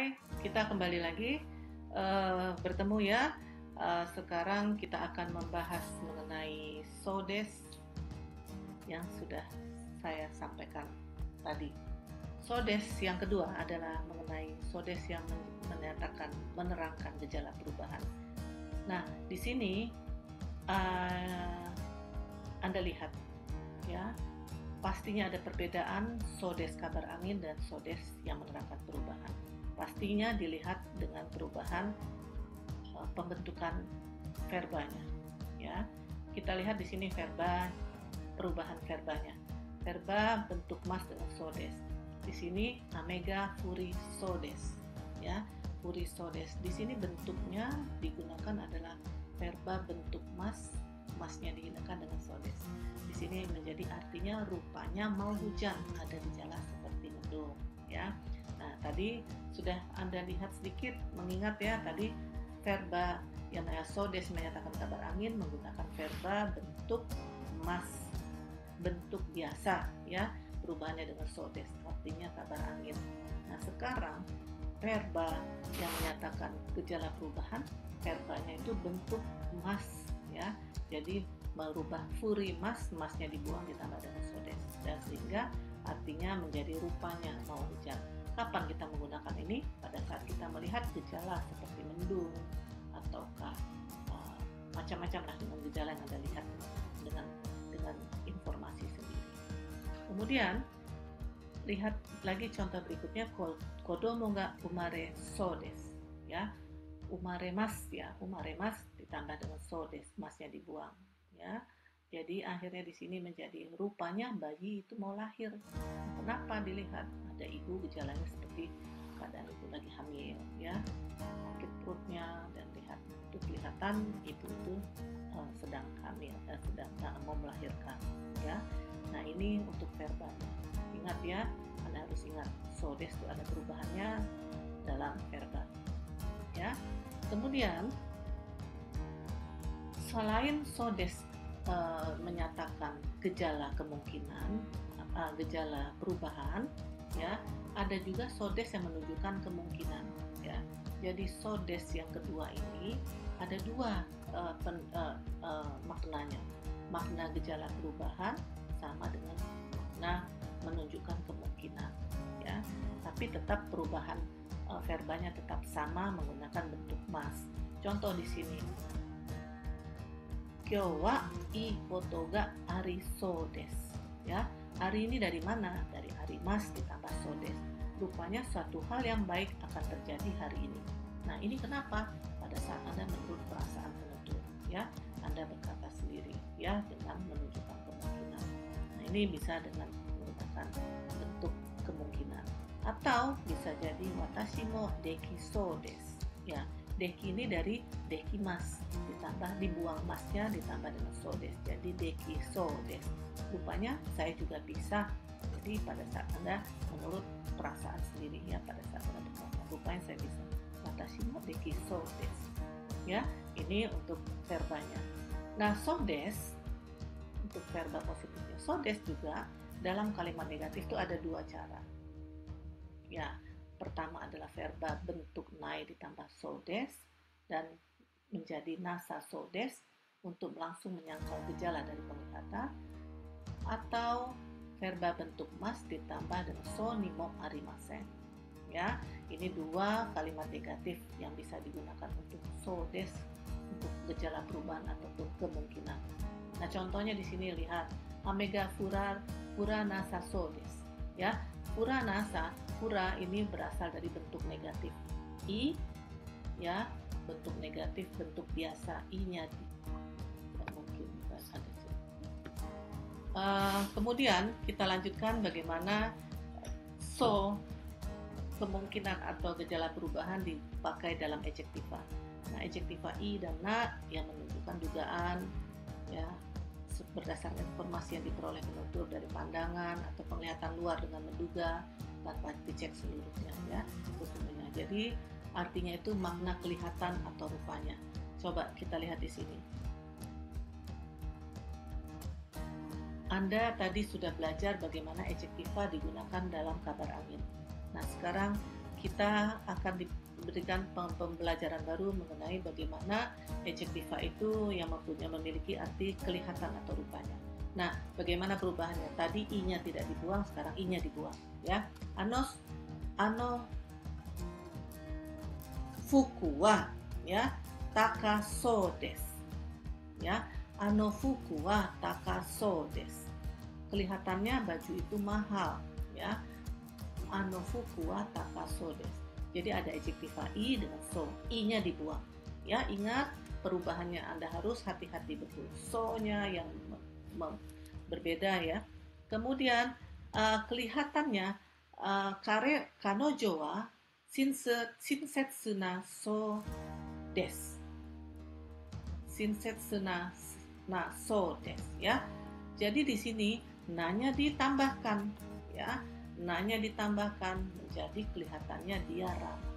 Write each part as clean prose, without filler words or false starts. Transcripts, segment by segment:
Hai, kita kembali lagi bertemu ya. Sekarang kita akan membahas mengenai SODES yang sudah saya sampaikan tadi. SODES yang kedua adalah mengenai SODES yang menerangkan gejala perubahan. Nah, di sini Anda lihat ya, pastinya ada perbedaan SODES kabar angin dan SODES yang menerangkan perubahan. Pastinya dilihat dengan perubahan pembentukan verbanya. Ya, kita lihat di sini perubahan verbanya. Verba bentuk mas dengan SODES. Di sini Amega Furi SODES. Ya, Furi SODES. Di sini bentuknya digunakan adalah verba bentuk mas, masnya digunakan dengan SODES. Di sini menjadi artinya rupanya mau hujan, ada gejala seperti mendung. Ya. Nah, tadi sudah Anda lihat sedikit, mengingat ya tadi verba yang SODES menyatakan kabar angin menggunakan verba bentuk mas, bentuk biasa ya, perubahannya dengan SODES artinya kabar angin. Nah, sekarang verba yang menyatakan gejala perubahan, verbanya itu bentuk mas ya. Jadi merubah furi mas, masnya dibuang ditambah dengan SODES, dan sehingga artinya menjadi rupanya mau hujan. Kapan kita menggunakan ini? Pada saat kita melihat gejala seperti mendung ataukah macam-macam lah dengan gejala yang Anda lihat dengan informasi sendiri. Kemudian lihat lagi contoh berikutnya, kodomo ga umare SODES ya, umare mas ya, umare mas ditambah dengan SODES, masnya dibuang ya. Jadi akhirnya di sini menjadi rupanya bayi itu mau lahir. Kenapa? Dilihat ada ibu gejalanya seperti keadaan ibu lagi hamil ya, sakit perutnya, dan lihat itu kelihatan ibu itu sedang hamil dan sedang mau melahirkan ya. Nah, ini untuk verbanya. Ingat ya, Anda harus ingat SODES itu ada perubahannya dalam verba ya. Kemudian selain SODES menyatakan gejala kemungkinan, gejala perubahan ya, ada juga SODES yang menunjukkan kemungkinan ya. Jadi SODES yang kedua ini ada dua maknanya, makna gejala perubahan sama dengan makna menunjukkan kemungkinan ya, tapi tetap perubahan verbanya tetap sama menggunakan bentuk mas. Contoh di sini, Kyou wa ii koto ga ariso desu ya. Hari ini dari mana? Dari hari mas ditambah SODES. Rupanya suatu hal yang baik akan terjadi hari ini. Nah, ini kenapa? Pada saat Anda menurut perasaan penutur ya, Anda berkata sendiri ya dengan menunjukkan kemungkinan. Nah, ini bisa dengan menggunakan bentuk kemungkinan. Atau bisa jadi watashi mo dekiso desu ya. Deki ini dari deki mas ditambah dibuang masnya ditambah dengan SODES, jadi deki SODES. Rupanya saya juga bisa. Jadi pada saat Anda menurut perasaan sendiri ya, pada saat Anda berkata rupanya saya bisa, watashi mo deki SODES ya. Ini untuk verbanya. Nah, SODES untuk verba positifnya, SODES juga dalam kalimat negatif itu ada dua cara ya. Pertama adalah verba bentuk nai ditambah SODES dan menjadi nasa SODES untuk langsung menyangkal gejala dari penglihatan, atau verba bentuk mas ditambah dengan so ni mo arimasen ya. Ini dua kalimat negatif yang bisa digunakan untuk SODES untuk gejala perubahan ataupun kemungkinan. Nah, contohnya di sini lihat Amega Fura nasa SODES ya. Fura nasa, fura ini berasal dari bentuk negatif i ya, bentuk negatif, bentuk biasa i-nya tidak mungkin ada sih. Kemudian kita lanjutkan bagaimana kemungkinan atau gejala perubahan dipakai dalam ejektiva. Nah, ejektiva i dan na yang menunjukkan dugaan ya, berdasarkan informasi yang diperoleh penutur dari pandangan atau penglihatan luar dengan menduga tanpa dicek seluruhnya ya, sesungguhnya. Jadi artinya itu makna kelihatan atau rupanya. Coba kita lihat di sini. Anda tadi sudah belajar bagaimana ejektiva digunakan dalam kabar angin. Nah, sekarang kita akan diberikan pembelajaran baru mengenai bagaimana adjektiva itu yang memiliki arti kelihatan atau rupanya. Nah, bagaimana perubahannya? Tadi i-nya tidak dibuang, sekarang i-nya dibuang, ya. Ano fuku wa, ya, takaso desu, ya. Ano fuku wa takaso desu. Kelihatannya baju itu mahal, ya. Ano fuku wa takaso desu. Jadi ada adjektiva i dengan so, i-nya dibuang. Ya, ingat perubahannya, Anda harus hati-hati betul. So-nya yang berbeda, ya. Kemudian kelihatannya kanojo wa shinsetsu na so desu. Shinsetsu na so desu, ya. Jadi di sini nanya ditambahkan, ya. Nanya ditambahkan menjadi kelihatannya dia ramah,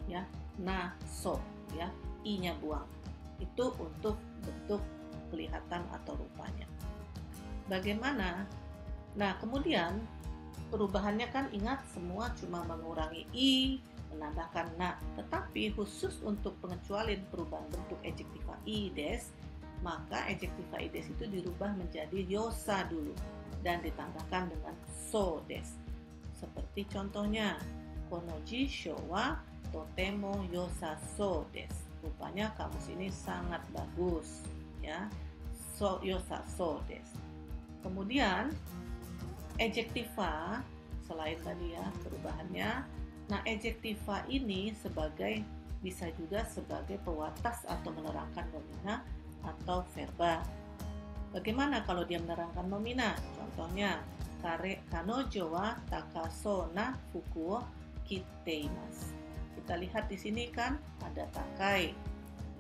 ya. Na so, ya, i-nya buang. Itu untuk bentuk kelihatan atau rupanya. Bagaimana? Nah, kemudian perubahannya kan ingat semua cuma mengurangi i, menambahkan na. Tetapi khusus untuk pengecualian perubahan bentuk adjektiva i des, maka adjektiva i des itu dirubah menjadi yosa dulu dan ditambahkan dengan so des. Seperti contohnya, konoji shou wa totemo yosaso desu. Rupanya kamus ini sangat bagus, ya. So yosaso desu. Kemudian adjektiva selain tadi, ya, perubahannya. Nah, adjektiva ini bisa juga sebagai pewatas atau menerangkan nomina atau verba. Bagaimana kalau dia menerangkan nomina? Contohnya, kanojo wa takaso na fuku o kiteimasu. Kita lihat di sini kan ada takai,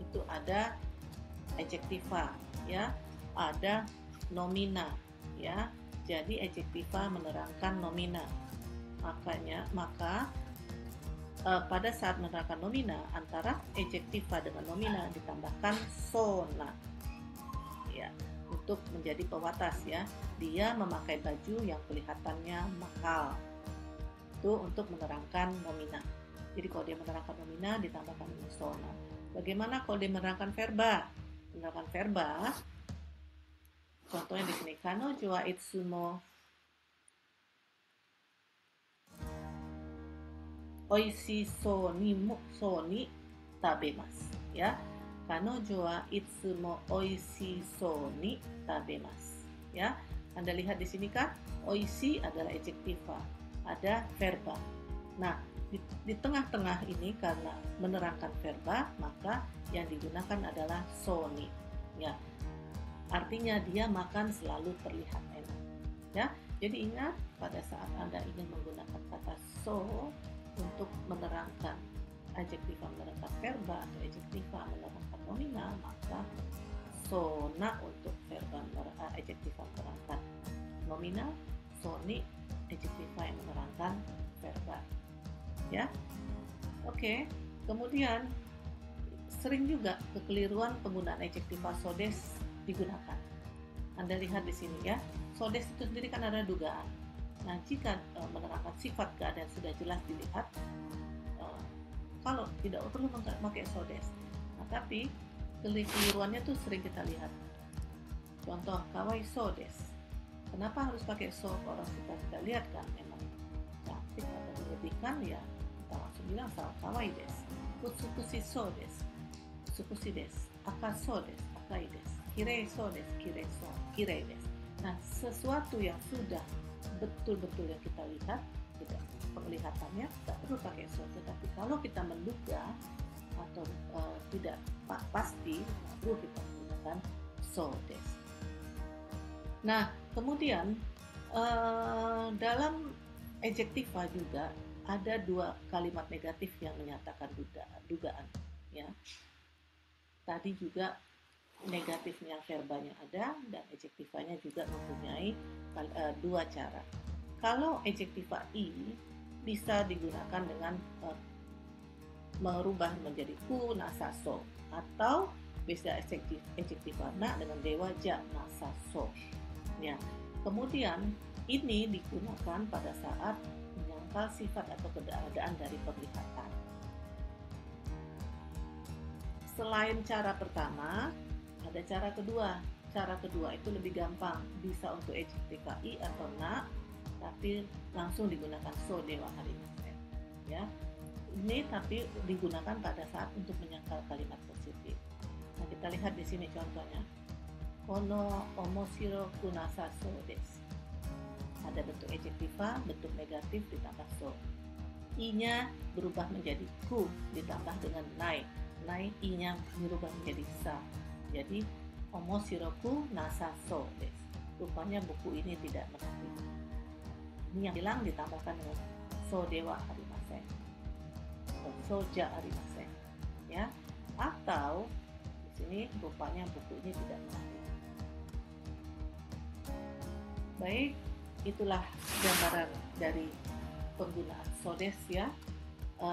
itu ada adjektiva, ya, ada nomina, ya. Jadi adjektiva menerangkan nomina. Maka pada saat menerangkan nomina, antara adjektiva dengan nomina ditambahkan sona, ya, untuk menjadi pewatas, ya. Dia memakai baju yang kelihatannya mahal. Itu untuk menerangkan nomina. Jadi kalau dia menerangkan nomina ditambahkan sona. Bagaimana kalau dia menerangkan verba? Menerangkan verba, contohnya di sini, kanojo wa itsumo oishii so ni tabemasu, ya. Kanojo wa itsumo oishii so ni tabemasu, ya. Anda lihat di sini kan, oishii adalah adjektiva, ada verba. Nah, di tengah-tengah ini karena menerangkan verba, maka yang digunakan adalah so ni, ya. Artinya dia makan selalu terlihat enak, ya. Jadi ingat, pada saat Anda ingin menggunakan kata so untuk menerangkan adjektiva menerangkan verba atau adjektiva menerangkan nomina, maka sona untuk verba adjektiva menerangkan nomina, soni adjektiva yang menerangkan verba, ya. Oke. Kemudian sering juga kekeliruan penggunaan adjektiva so des digunakan. Anda lihat di sini, ya. So des itu sendiri kan ada dugaan. Nah, jika menerangkan sifat keadaan sudah jelas dilihat, kalau tidak perlu memakai so des. Nah, tapi kekeliruannya tuh sering kita lihat. Contoh, kawai so des. Kenapa harus pakai so? Kalau kita lihat kan memang cantik atau berlebihkan, ya kita langsung bilang kawai des. Utsukushi so des. Utsukushi des. Akaso des. Akai des. Kirei so des. Kirei des. Nah, sesuatu yang sudah betul-betul yang kita lihat, tidak penglihatannya, tidak perlu pakai so. Tetapi kalau kita menduga atau tidak pasti, perlu kita menggunakan so des. Nah, kemudian dalam adjektiva juga ada dua kalimat negatif yang menyatakan dugaan, ya. Tadi juga negatifnya verbanya ada dan adjektivanya juga mempunyai dua cara. Kalau adjektiva i bisa digunakan dengan merubah menjadi ku nasaso, atau bisa adjektiva na dengan dewa ja nasaso, ya. Kemudian ini digunakan pada saat menyangkal sifat atau keadaan dari penglihatan. Selain cara pertama, ada cara kedua. Cara kedua itu lebih gampang, bisa untuk ejektif i atau na, tapi langsung digunakan so dewa harimase. Ya, ini tapi digunakan pada saat untuk menyangkal kalimat positif. Nah, kita lihat di sini contohnya. Kono omoshiro kunasa so desu. Ada bentuk ejektiva, bentuk negatif ditambah so. I-nya berubah menjadi ku ditambah dengan nai. Nai i-nya berubah menjadi sa. Jadi omoshiroku nasa so desu. Rupanya buku ini tidak menarik. Ini yang hilang ditambahkan dengan so dewa harimase. So ja harimase. Ya. Atau di sini rupanya buku ini tidak menarik. Baik, itulah gambaran dari penggunaan so desu ya.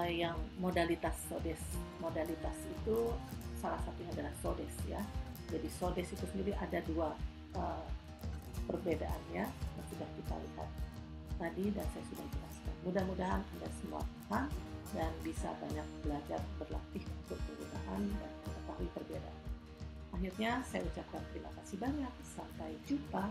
Yang modalitas so desu. Modalitas itu salah satunya adalah so desu ya. Jadi so desu itu sendiri ada dua perbedaannya yang sudah kita lihat tadi dan saya sudah jelaskan. Mudah-mudahan Anda semua paham dan bisa banyak belajar berlatih untuk penggunaan dan mengetahui perbedaan. Akhirnya saya ucapkan terima kasih banyak. Sampai jumpa.